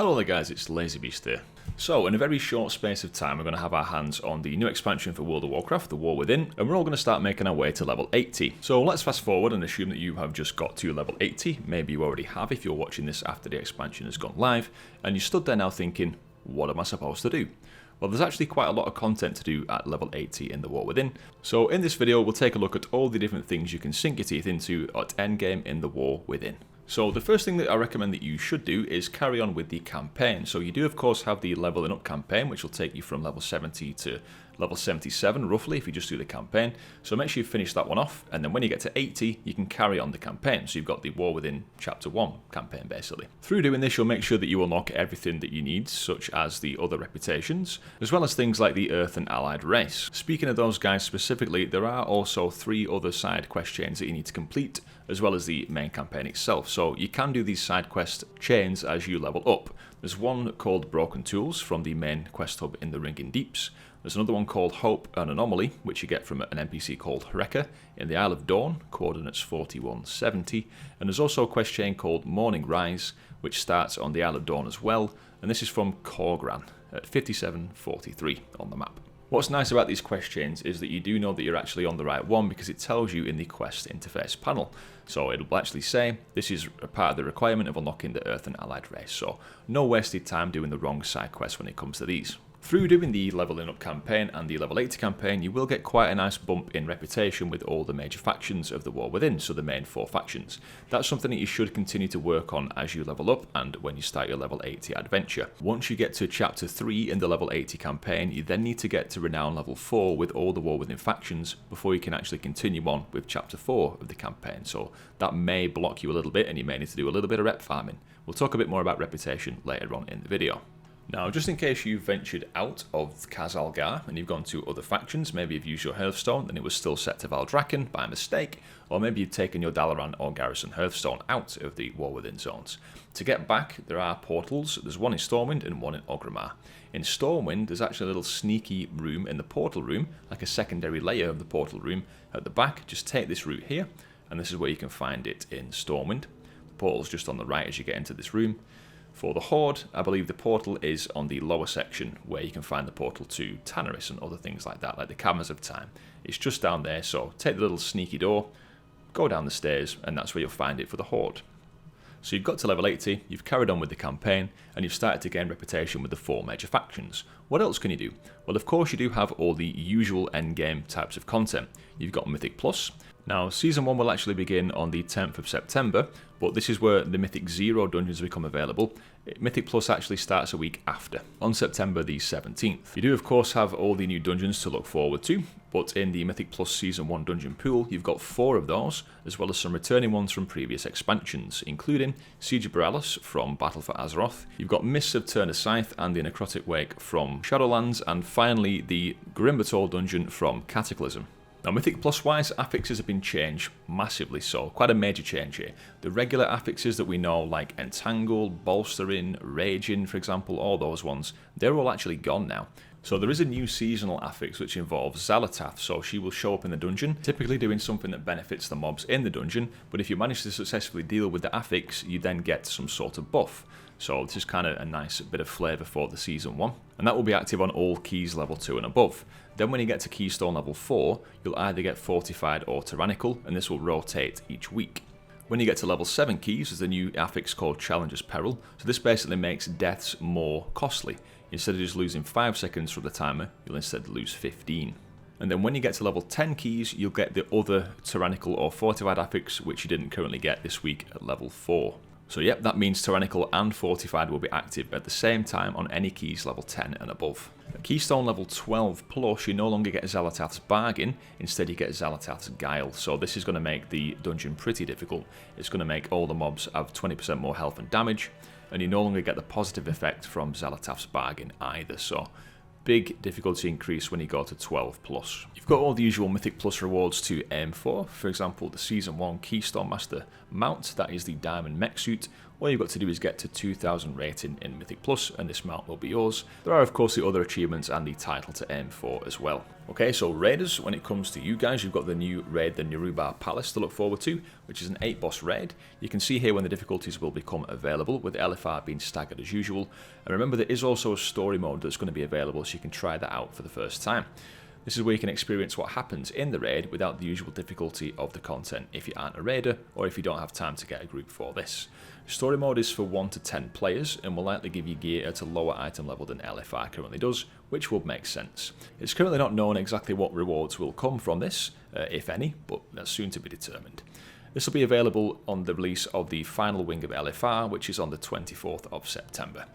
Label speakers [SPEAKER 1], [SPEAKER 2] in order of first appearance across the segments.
[SPEAKER 1] Hello there guys, it's LazyBeast here. So in a very short space of time we're going to have our hands on the new expansion for World of Warcraft, The War Within, and we're all going to start making our way to level 80. So let's fast forward and assume that you have just got to level 80, maybe you already have if you're watching this after the expansion has gone live, and you stood there now thinking, what am I supposed to do? Well, there's actually quite a lot of content to do at level 80 in The War Within. So in this video we'll take a look at all the different things you can sink your teeth into at Endgame in The War Within. So the first thing that I recommend that you should do is carry on with the campaign. So you do of course have the leveling up campaign, which will take you from level 70 to level 77 roughly if you just do the campaign. So make sure you finish that one off, and then when you get to 80 you can carry on the campaign. So you've got the War Within Chapter 1 campaign basically. Through doing this you'll make sure that you unlock everything that you need, such as the other reputations, as well as things like the Earthen allied race. Speaking of those guys specifically, there are also 3 other side quest chains that you need to complete, as well as the main campaign itself. So you can do these side quest chains as you level up. There's one called Broken Tools from the main quest hub in the Ringing Deeps. There's another one called Hope and Anomaly, which you get from an NPC called Wrecker in the Isle of Dorn, coordinates 4170. And there's also a quest chain called Morning Rise, which starts on the Isle of Dorn as well, and this is from Khaz at 5743 on the map. What's nice about these quest chains is that you do know that you're actually on the right one because it tells you in the quest interface panel. So it'll actually say this is a part of the requirement of unlocking the Earthen allied race. So no wasted time doing the wrong side quests when it comes to these. Through doing the leveling up campaign and the level 80 campaign, you will get quite a nice bump in reputation with all the major factions of the War Within, so the main 4 factions. That's something that you should continue to work on as you level up and when you start your level 80 adventure. Once you get to chapter 3 in the level 80 campaign, you then need to get to renown level 4 with all the War Within factions before you can actually continue on with chapter 4 of the campaign. So that may block you a little bit and you may need to do a little bit of rep farming. We'll talk a bit more about reputation later on in the video. Now, just in case you've ventured out of Khaz Algar and you've gone to other factions, maybe you've used your Hearthstone and it was still set to Valdrakken by mistake, or maybe you've taken your Dalaran or Garrison Hearthstone out of the War Within zones. To get back, there are portals. There's one in Stormwind and one in Orgrimmar. In Stormwind, there's actually a little sneaky room in the portal room, like a secondary layer of the portal room at the back. Just take this route here, and this is where you can find it in Stormwind. The portal's just on the right as you get into this room. For the Horde, I believe the portal is on the lower section where you can find the portal to Tanarus and other things like that, like the Caverns of Time. It's just down there, so take the little sneaky door, go down the stairs, and that's where you'll find it for the Horde. So you've got to level 80, you've carried on with the campaign, and you've started to gain reputation with the 4 major factions. What else can you do? Well, of course you do have all the usual endgame types of content. You've got Mythic Plus. Now, Season 1 will actually begin on the 10th of September, but this is where the Mythic 0 dungeons become available. Mythic Plus actually starts a week after, on September the 17th. You do of course have all the new dungeons to look forward to, but in the Mythic Plus Season 1 dungeon pool, you've got 4 of those, as well as some returning ones from previous expansions, including Siege of Boralus from Battle for Azeroth, you've got Mists of Turner Scythe and the Necrotic Wake from Shadowlands, and finally the Grimbatol dungeon from Cataclysm. Now, Mythic Plus wise, affixes have been changed massively, so quite a major change here. The regular affixes that we know, like Entangle, Bolstering, Raging, for example, all those ones, they're all actually gone now. So there is a new seasonal affix which involves Xal'atath, so she will show up in the dungeon, typically doing something that benefits the mobs in the dungeon, but if you manage to successfully deal with the affix, you then get some sort of buff. So this is kind of a nice bit of flavour for the Season 1, and that will be active on all keys level 2 and above. Then when you get to Keystone level 4, you'll either get Fortified or Tyrannical, and this will rotate each week. When you get to level 7 keys, there's a new affix called Challenger's Peril, so this basically makes deaths more costly. Instead of just losing 5 seconds from the timer, you'll instead lose 15. And then when you get to level 10 keys, you'll get the other Tyrannical or Fortified affix, which you didn't currently get this week at level 4. So yep, that means Tyrannical and Fortified will be active at the same time on any keys level 10 and above. At Keystone level 12 plus, you no longer get Xal'atath's Bargain, instead you get Xal'atath's Guile. So this is going to make the dungeon pretty difficult. It's going to make all the mobs have 20% more health and damage, and you no longer get the positive effect from Xal'atath's Bargain either. So big difficulty increase when you go to 12 plus. You've got all the usual Mythic Plus rewards to aim for example the Season 1 Keystone Master mount, that is the Diamond Mech Suit, All you've got to do is get to 2000 rating in Mythic Plus and this mount will be yours. There are of course the other achievements and the title to aim for as well. Okay, so raiders, when it comes to you guys, you've got the new raid, the Nerub'ar Palace, to look forward to, which is an 8-boss raid. You can see here when the difficulties will become available, with the LFR being staggered as usual. And remember, there is also a story mode that's going to be available, so you can try that out for the first time. This is where you can experience what happens in the raid without the usual difficulty of the content if you aren't a raider or if you don't have time to get a group for this. Story mode is for 1 to 10 players and will likely give you gear at a lower item level than LFR currently does, which would make sense. It's currently not known exactly what rewards will come from this, if any, but that's soon to be determined. This will be available on the release of the final wing of LFR, which is on the 24th of September.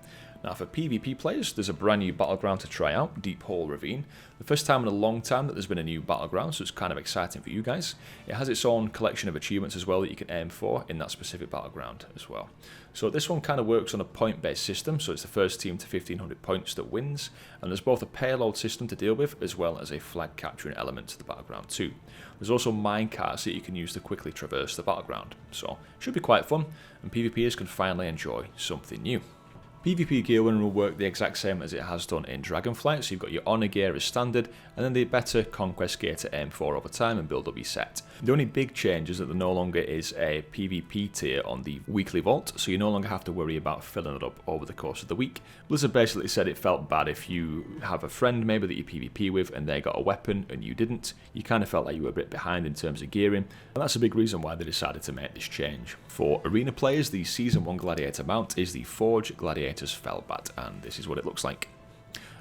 [SPEAKER 1] Now for PvP players, there's a brand new Battleground to try out, Deep Hole Ravine. The first time in a long time that there's been a new Battleground, so it's kind of exciting for you guys. It has its own collection of achievements as well that you can aim for in that specific Battleground as well. So this one kind of works on a point-based system, so it's the first team to 1500 points that wins, and there's both a payload system to deal with as well as a flag capturing element to the Battleground too. There's also minecarts that you can use to quickly traverse the Battleground, so it should be quite fun, and PvPers can finally enjoy something new. PvP gear will work the exact same as it has done in Dragonflight, so you've got your Honor gear as standard, and then the better Conquest gear to aim for over time and build up your set. The only big change is that there no longer is a PvP tier on the weekly vault, so you no longer have to worry about filling it up over the course of the week. Blizzard basically said it felt bad if you have a friend maybe that you PvP with and they got a weapon and you didn't. You kind of felt like you were a bit behind in terms of gearing, and that's a big reason why they decided to make this change. For arena players, the Season 1 Gladiator mount is the Forge Gladiator's Fellbat, and this is what it looks like.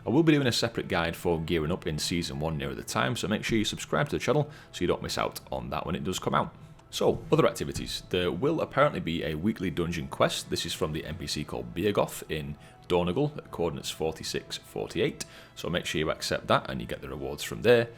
[SPEAKER 1] I will be doing a separate guide for gearing up in Season 1 nearer the time, so make sure you subscribe to the channel so you don't miss out on that when it does come out. So, other activities. There will apparently be a weekly dungeon quest. This is from the NPC called Beergoth in Dornagal at coordinates 4648, so make sure you accept that and you get the rewards from there.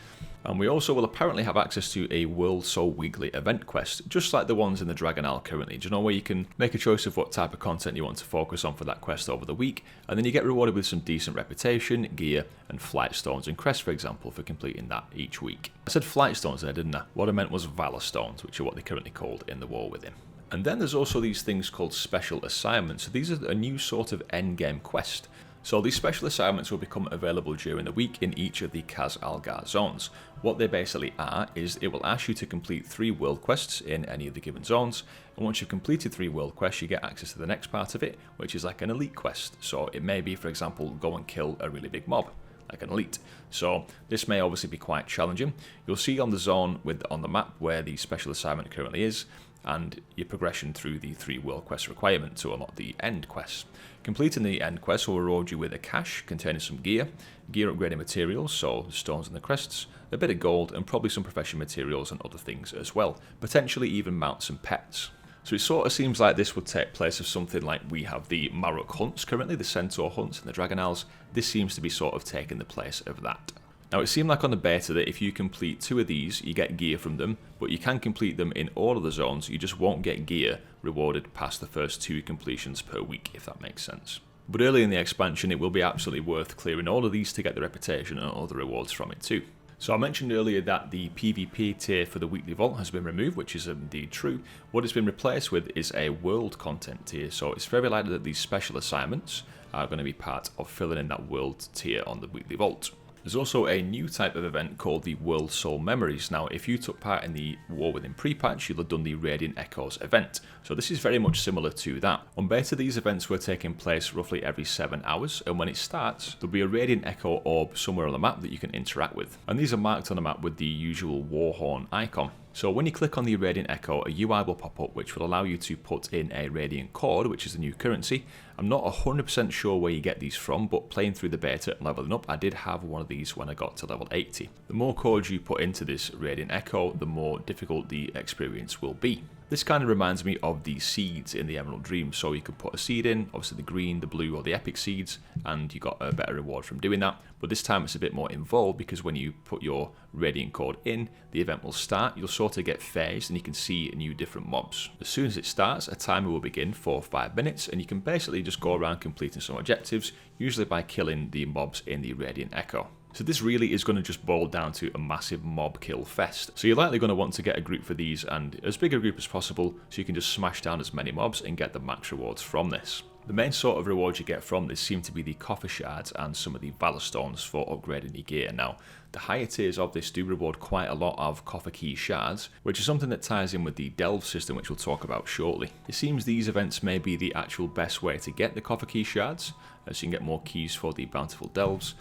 [SPEAKER 1] And we also will apparently have access to a Worldsoul weekly event quest, just like the ones in the Dragon Isle currently. Do you know, where you can make a choice of what type of content you want to focus on for that quest over the week, and then you get rewarded with some decent reputation, gear, and flight stones and crests, for example, for completing that each week. I said flight stones there, didn't I? What I meant was valor stones, which are what they're currently called in the WoW within. And then there's also these things called special assignments. So these are a new sort of endgame quest. So these special assignments will become available during the week in each of the Khaz Algar zones. What they basically are is it will ask you to complete 3 world quests in any of the given zones, and once you've completed 3 world quests you get access to the next part of it, which is like an elite quest. So it may be, for example, go and kill a really big mob, like an elite. So this may obviously be quite challenging. You'll see on the zone on the map where the special assignment currently is, and your progression through the 3 world quest requirement to unlock the end quest. Completing the end quest will reward you with a cache containing some gear upgrading materials, so the stones and the crests, a bit of gold, and probably some profession materials and other things as well, potentially even mounts and pets. So it sort of seems like this would take place of something like we have the Maruk hunts currently, the Centaur hunts and the Dragon Isles. This seems to be sort of taking the place of that. Now it seemed like on the beta that if you complete 2 of these you get gear from them, but you can complete them in all of the zones, you just won't get gear rewarded past the first 2 completions per week, if that makes sense. But early in the expansion it will be absolutely worth clearing all of these to get the reputation and other rewards from it too. So I mentioned earlier that the PvP tier for the weekly vault has been removed, which is indeed true. What it's been replaced with is a world content tier, so it's very likely that these special assignments are going to be part of filling in that world tier on the weekly vault. There's also a new type of event called the Worldsoul Memories. Now, if you took part in the War Within pre-patch, you'll have done the Radiant Echoes event. So this is very much similar to that. On beta, these events were taking place roughly every 7 hours, and when it starts, there'll be a Radiant Echo orb somewhere on the map that you can interact with. And these are marked on the map with the usual Warhorn icon. So when you click on the Radiant Echo, a UI will pop up which will allow you to put in a Radiant Cord, which is the new currency. I'm not 100% sure where you get these from, but playing through the beta and leveling up, I did have one of these when I got to level 80. The more cords you put into this Radiant Echo, the more difficult the experience will be. This kind of reminds me of the seeds in the Emerald Dream, so you could put a seed in, obviously the green, the blue or the epic seeds, and you got a better reward from doing that. But this time it's a bit more involved because when you put your Radiant Cord in, the event will start, you'll sort of get phased and you can see new different mobs. As soon as it starts, a timer will begin for 5 minutes and you can basically just go around completing some objectives, usually by killing the mobs in the Radiant Echo. So this really is going to just boil down to a massive mob kill fest. So you're likely going to want to get a group for these, and as big a group as possible, so you can just smash down as many mobs and get the max rewards from this. The main sort of rewards you get from this seem to be the coffer shards and some of the valor stones for upgrading your gear. Now, the higher tiers of this do reward quite a lot of coffer key shards, which is something that ties in with the delve system, which we'll talk about shortly. It seems these events may be the actual best way to get the coffer key shards, so you can get more keys for the bountiful delves.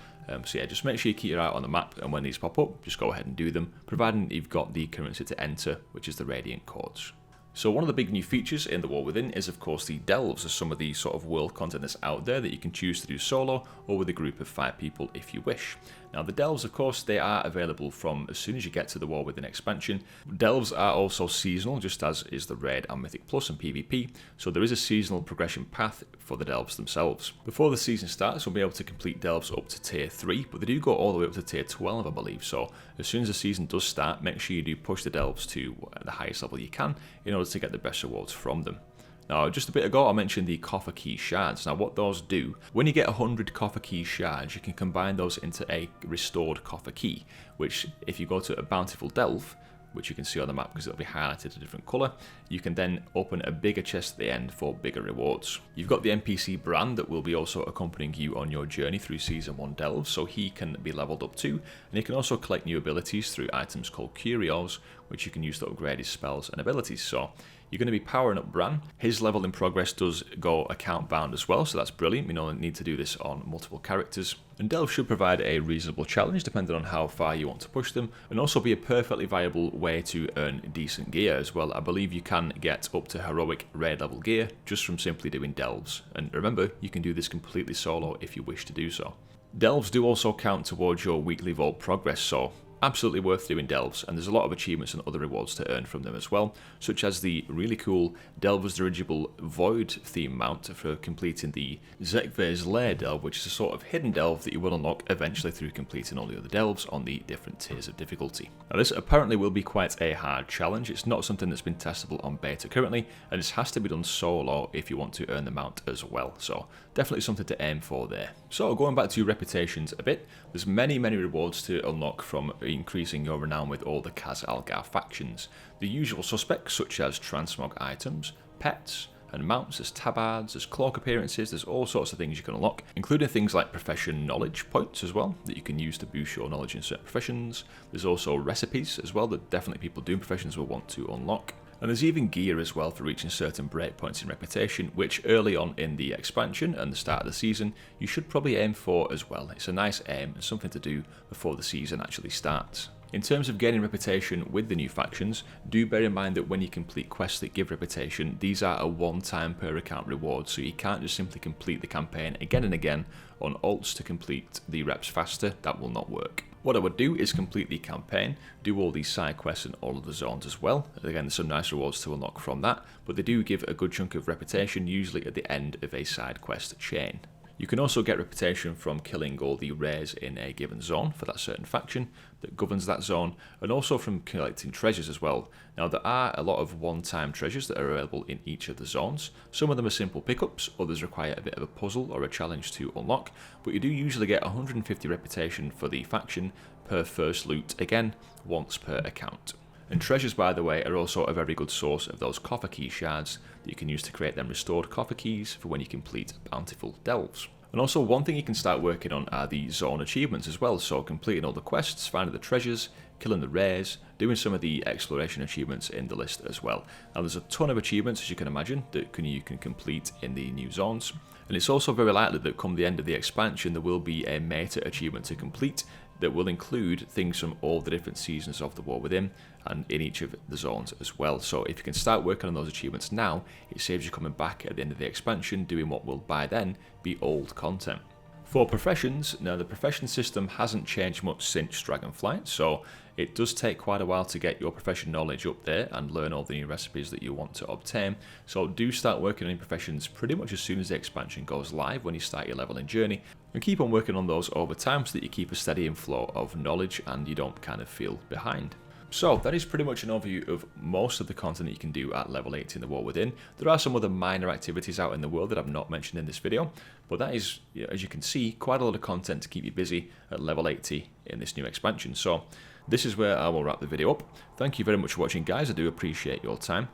[SPEAKER 1] So yeah, just make sure you keep your eye out on the map, and when these pop up, just go ahead and do them, providing you've got the currency to enter, which is the radiant cords. So one of the big new features in the War Within is of course the delves, as some of the sort of world content that's out there that you can choose to do solo or with a group of 5 people if you wish. Now the delves, of course, they are available from as soon as you get to the War Within expansion. Delves are also seasonal, just as is the Raid and Mythic Plus and PvP, so there is a seasonal progression path for the delves themselves. Before the season starts, we'll be able to complete delves up to tier 3, but they do go all the way up to tier 12, I believe, so as soon as the season does start, make sure you do push the delves to the highest level you can in order to get the best rewards from them. Now, just a bit ago I mentioned the coffer key shards. Now what those do, when you get 100 coffer key shards, you can combine those into a restored coffer key, which if you go to a bountiful delve, which you can see on the map because it'll be highlighted a different colour, you can then open a bigger chest at the end for bigger rewards. You've got the NPC Brand that will be also accompanying you on your journey through Season 1 delves, so he can be leveled up too, and he can also collect new abilities through items called Curios, which you can use to upgrade his spells and abilities. So you're going to be powering up Bran. His level in progress does go account bound as well, so that's brilliant. We don't need to do this on multiple characters. And delves should provide a reasonable challenge depending on how far you want to push them, and also be a perfectly viable way to earn decent gear as well. I believe you can get up to heroic raid level gear just from simply doing delves. And remember, you can do this completely solo if you wish to do so. Delves do also count towards your weekly vault progress, so absolutely worth doing delves, and there's a lot of achievements and other rewards to earn from them as well, such as the really cool Delver's Dirigible Void theme mount for completing the Zekve's Lair delve, which is a sort of hidden delve that you will unlock eventually through completing all the other delves on the different tiers of difficulty. Now this apparently will be quite a hard challenge. It's not something that's been testable on beta currently, and this has to be done solo if you want to earn the mount as well, so definitely something to aim for there. So going back to reputations a bit, there's many rewards to unlock from increasing your renown with all the Khaz Algar factions. The usual suspects such as transmog items, pets, and mounts, there's tabards, there's cloak appearances, there's all sorts of things you can unlock, including things like profession knowledge points as well, that you can use to boost your knowledge in certain professions. There's also recipes as well that definitely people doing professions will want to unlock. And there's even gear as well for reaching certain breakpoints in reputation, which early on in the expansion and the start of the season, you should probably aim for as well. It's a nice aim and something to do before the season actually starts. In terms of gaining reputation with the new factions, do bear in mind that when you complete quests that give reputation, these are a one-time per account reward, so you can't just simply complete the campaign again and again on alts to complete the reps faster. That will not work. What I would do is complete the campaign, do all these side quests and all of the zones as well. Again, there's some nice rewards to unlock from that, but they do give a good chunk of reputation, usually at the end of a side quest chain. You can also get reputation from killing all the rares in a given zone for that certain faction that governs that zone, and also from collecting treasures as well. Now there are a lot of one-time treasures that are available in each of the zones. Some of them are simple pickups, others require a bit of a puzzle or a challenge to unlock, but you do usually get 150 reputation for the faction per first loot, again, once per account. And treasures, by the way, are also a very good source of those coffer key shards that you can use to create them restored coffer keys for when you complete bountiful delves. And also one thing you can start working on are the zone achievements as well, so completing all the quests, finding the treasures, killing the rares, doing some of the exploration achievements in the list as well. Now there's a ton of achievements, as you can imagine, that you can complete in the new zones. And it's also very likely that come the end of the expansion there will be a meta achievement to complete that will include things from all the different seasons of the War Within and in each of the zones as well. So if you can start working on those achievements now, it saves you coming back at the end of the expansion doing what will by then be old content. For professions, now the profession system hasn't changed much since Dragonflight, so it does take quite a while to get your profession knowledge up there and learn all the new recipes that you want to obtain. So do start working on your professions pretty much as soon as the expansion goes live when you start your leveling journey, and keep on working on those over time so that you keep a steady inflow of knowledge and you don't kind of feel behind. So that is pretty much an overview of most of the content that you can do at level 80 in the World Within. There are some other minor activities out in the world that I've not mentioned in this video, but that is, as you can see, quite a lot of content to keep you busy at level 80 in this new expansion. So this is where I will wrap the video up. Thank you very much for watching, guys. I do appreciate your time.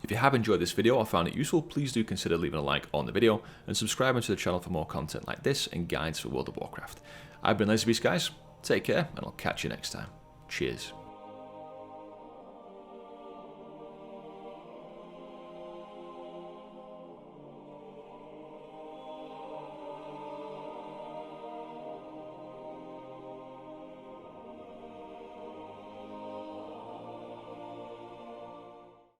[SPEAKER 1] If you have enjoyed this video or found it useful, please do consider leaving a like on the video and subscribing to the channel for more content like this and guides for World of Warcraft. I've been LazyBeast, guys. Take care, and I'll catch you next time. Cheers.